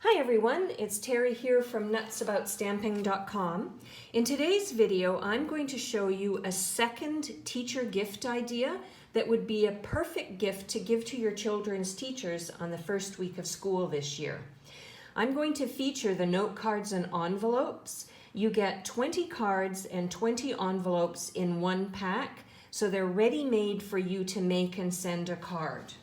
Hi everyone, it's Terry here from nutsaboutsstamping.com. In today's video, I'm going to show you a second teacher gift idea that would be a perfect gift to give to your children's teachers on the first week of school this year. I'm going to feature the note cards and envelopes. You get 20 cards and 20 envelopes in one pack, so they're ready-made for you to make and send a card.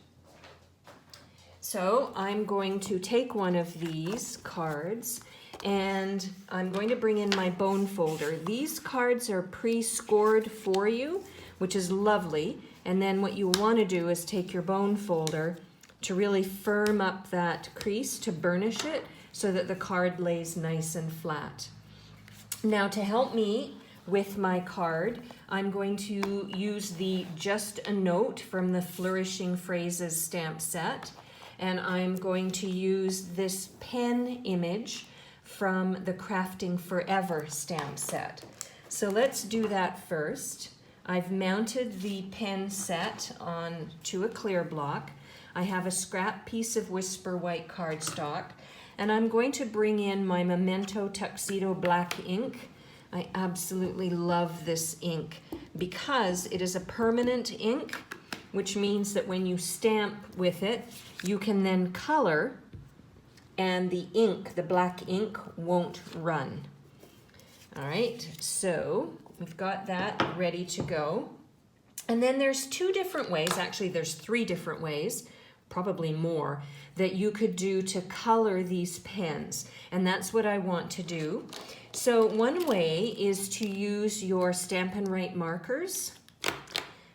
So I'm going to take one of these cards and I'm going to bring in my bone folder. These cards are pre-scored for you, which is lovely. And then what you want to do is take your bone folder to really firm up that crease, to burnish it so that the card lays nice and flat. Now to help me with my card, I'm going to use the Just a Note from the Flourishing Phrases stamp set. And I'm going to use this pen image from the Crafting Forever stamp set. So let's do that first. I've mounted the pen set onto a clear block. I have a scrap piece of Whisper white cardstock, and I'm going to bring in my Memento Tuxedo black ink. I absolutely love this ink because it is a permanent ink, which means that when you stamp with it, you can then color and the ink, the black ink, won't run. All right, so we've got that ready to go. And then there's two different ways, actually there's three different ways, probably more, that you could do to color these pens. And that's what I want to do. So one way is to use your Stampin' Write markers.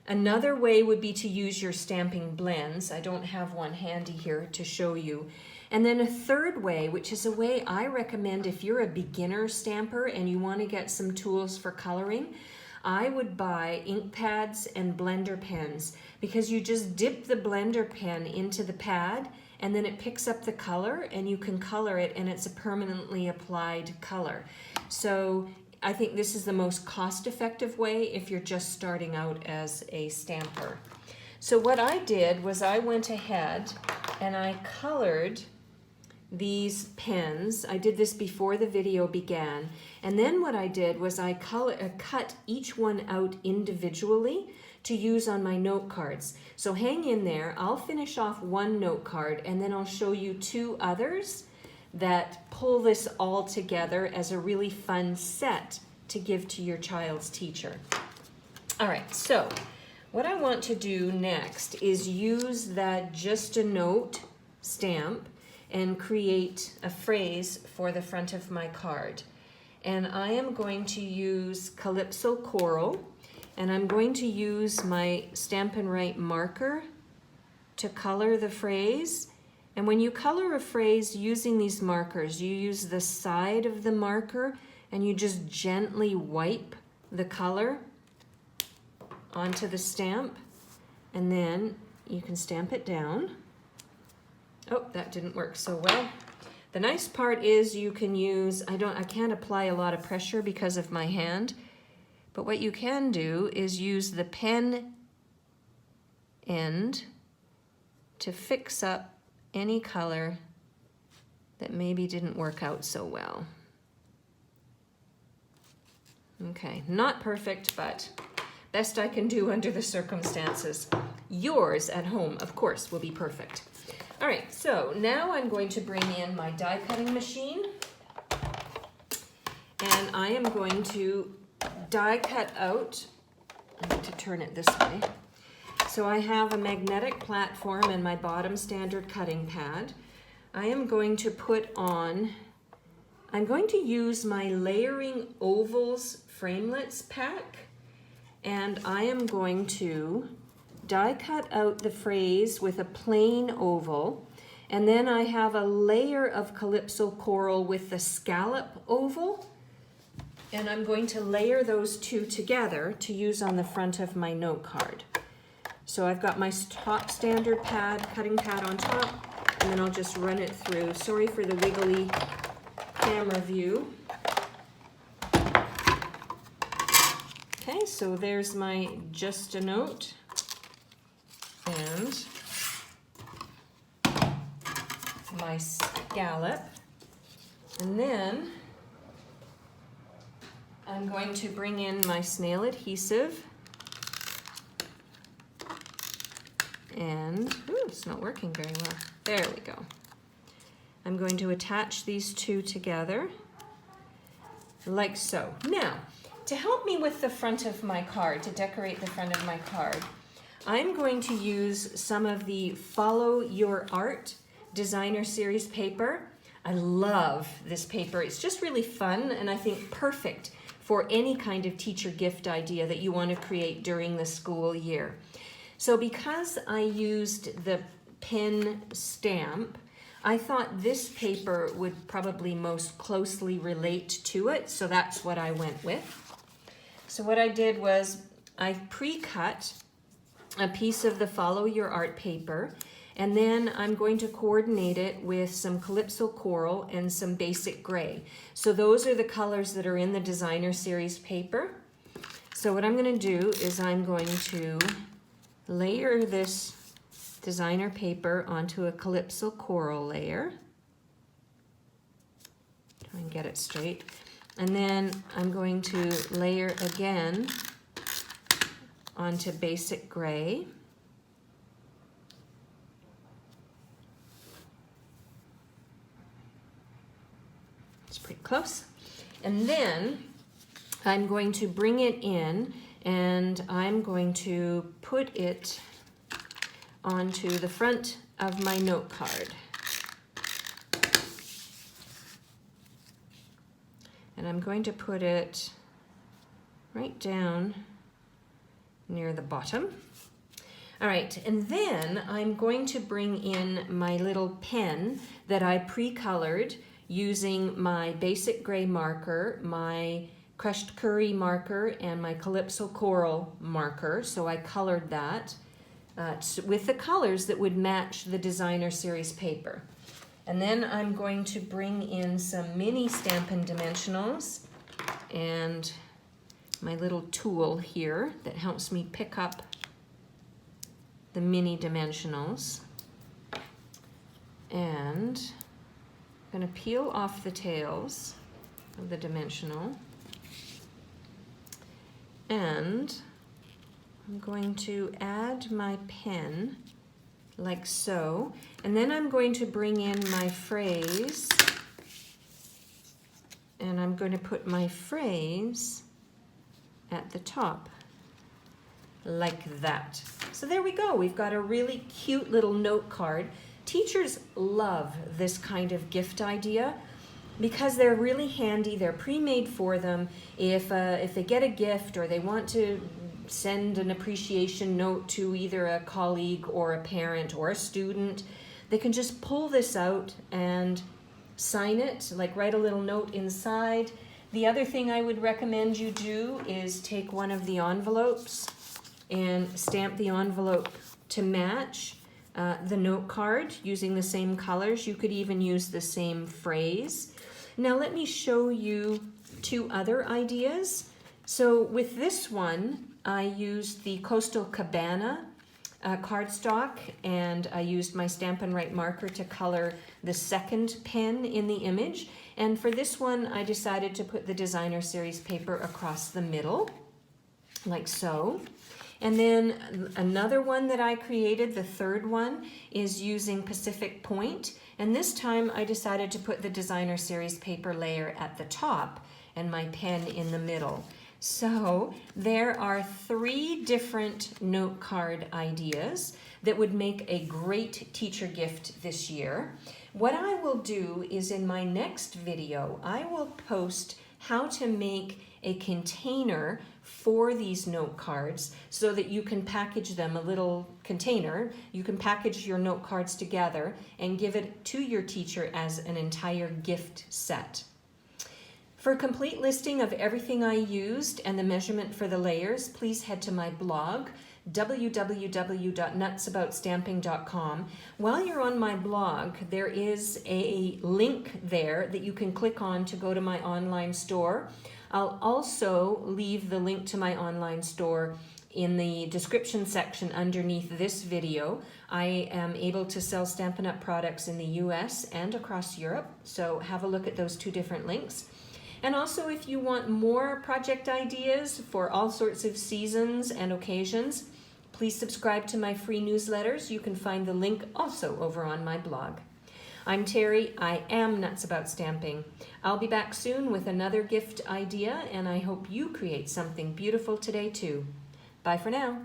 Another way would be to use your stamping blends. I don't have one handy here to show you. And then a third way, which is a way I recommend if you're a beginner stamper and you want to get some tools for coloring, I would buy ink pads and blender pens, because you just dip the blender pen into the pad and then it picks up the color and you can color it, and it's a permanently applied color. So I think this is the most cost-effective way if you're just starting out as a stamper. So what I did was I went ahead and I colored these pens. I did this before the video began. And then what I did was I cut each one out individually to use on my note cards. So hang in there. I'll finish off one note card and then I'll show you two others that pull this all together as a really fun set to give to your child's teacher. All right, so what I want to do next is use that Just a Note stamp and create a phrase for the front of my card. And I am going to use Calypso Coral, and I'm going to use my Stampin' Write marker to color the phrase. And when you color a phrase using these markers, you use the side of the marker and you just gently wipe the color onto the stamp, and then you can stamp it down. Oh, that didn't work so well. The nice part is you can use, I can't apply a lot of pressure because of my hand, but what you can do is use the pen end to fix up any color that maybe didn't work out so well. Okay, not perfect, but best I can do under the circumstances. Yours at home, of course, will be perfect. All right, so now I'm going to bring in my die cutting machine, and I am going to die cut out. I need to turn it this way. So I have a magnetic platform and my bottom standard cutting pad. I am going to put on, I'm going to use my Layering Ovals Framelits pack, and I am going to die cut out the phrase with a plain oval, and then I have a layer of Calypso Coral with the scallop oval, and I'm going to layer those two together to use on the front of my note card. So I've got my top standard pad, cutting pad on top, and then I'll just run it through. Sorry for the wiggly camera view. Okay, so there's my Just a Note. And my scallop. And then I'm going to bring in my snail adhesive. And, ooh, it's not working very well. There we go. I'm going to attach these two together, like so. Now, to help me with the front of my card, to decorate the front of my card, I'm going to use some of the Follow Your Art Designer Series paper. I love this paper. It's just really fun and I think perfect for any kind of teacher gift idea that you want to create during the school year. So because I used the pen stamp, I thought this paper would probably most closely relate to it, so that's what I went with. So what I did was I pre-cut a piece of the Follow Your Art paper, and then I'm going to coordinate it with some Calypso Coral and some Basic Gray. So those are the colors that are in the Designer Series paper. So what I'm going to do is I'm going to layer this designer paper onto a Calypso Coral layer. Try and get it straight. And then I'm going to layer again onto Basic Gray. It's pretty close. And then I'm going to bring it in and I'm going to put it onto the front of my note card. And I'm going to put it right down near the bottom. All right, and then I'm going to bring in my little pen that I pre-colored using my Basic Gray marker, my Crushed Curry marker, and my Calypso Coral marker. So I colored that with the colors that would match the Designer Series paper. And then I'm going to bring in some mini Stampin' Dimensionals and my little tool here that helps me pick up the mini dimensionals. And I'm going to peel off the tails of the dimensional. And I'm going to add my pen like so. And then I'm going to bring in my phrase. And I'm going to put my phrase at the top, like that. So there we go. We've got a really cute little note card. Teachers love this kind of gift idea because they're really handy. They're pre-made for them. If they get a gift or they want to send an appreciation note to either a colleague or a parent or a student, they can just pull this out and sign it, like write a little note inside. The other thing I would recommend you do is take one of the envelopes and stamp the envelope to match the note card using the same colors. You could even use the same phrase. Now let me show you two other ideas. So with this one, I used the Coastal Cabana cardstock, and I used my Stampin' Write marker to color the second pen in the image. And for this one, I decided to put the Designer Series paper across the middle, like so. And then another one that I created, the third one, is using Pacific Point. And this time I decided to put the Designer Series paper layer at the top and my pen in the middle. So there are 3 different note card ideas that would make a great teacher gift this year. What I will do is in my next video, I will post how to make a container for these note cards so that you can package them, a little container. You can package your note cards together and give it to your teacher as an entire gift set. For a complete listing of everything I used and the measurement for the layers, please head to my blog, www.nutsaboutstamping.com. While you're on my blog, there is a link there that you can click on to go to my online store. I'll also leave the link to my online store in the description section underneath this video. I am able to sell Stampin' Up! Products in the US and across Europe, so have a look at those two different links. And also, if you want more project ideas for all sorts of seasons and occasions, please subscribe to my free newsletters. You can find the link also over on my blog. I'm Terry. I am nuts about stamping. I'll be back soon with another gift idea, and I hope you create something beautiful today too. Bye for now.